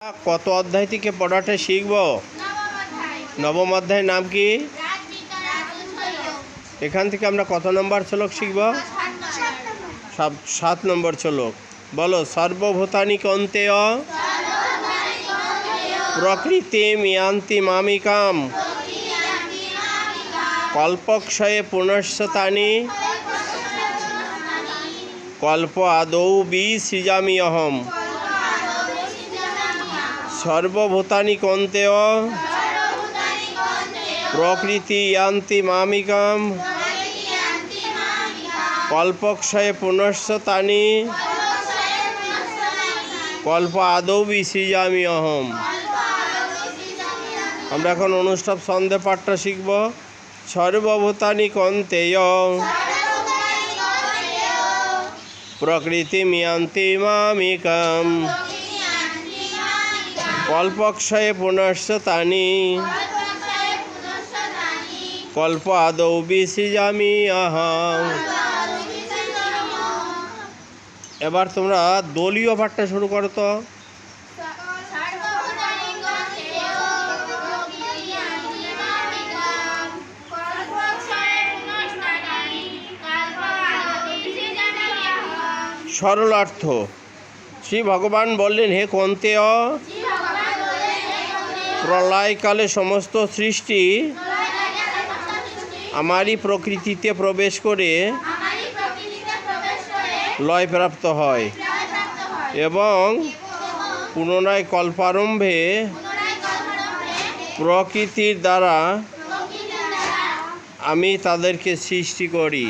কত অধ্যায় থেকে পড়াটা শিখব? নবম অধ্যায় নাম কি? এখান থেকে আমরা কত নম্বর শ্লোক শিখব? 7 নম্বর শ্লোক। বলো, সর্বভূতানি কৌন্তেয় প্রকৃতিম ইয়ান্তি মামিকাম কল্পক্ষয়ে পুনশ্চতানি কল্প আদৌ বিসৃজামি অহম। সর্বভূতানি কৌন্তেয় প্রকৃতি ইয়ান্তি মামিকাম কল্পক্ষয়ে পুনশ্চতানি কল্প আদৌ বিসৃজামি অহম। আমরা এখন অনুষ্ঠব ছন্দে পাঠটা শিখব। সর্বভূতানি কৌন্তেয় প্রকৃতি ইয়ান্তি মামিকাম কল্পক্ষয়ে পুনশ্চতানি কল্প আদৌ বিসৃজামি অহম। এবার তোমরা দলীয় পাঠটা শুরু করো তো। সরলার্থ। শ্রী ভগবান বললেন, হে কৌন্তেয়, প্রলয়কালে সমস্ত সৃষ্টি আমারই প্রকৃতিতে প্রবেশ করে লয়প্রাপ্ত হয় এবং পুনরায় কল্পারম্ভে প্রকৃতির দ্বারা আমি তাদেরকে সৃষ্টি করি।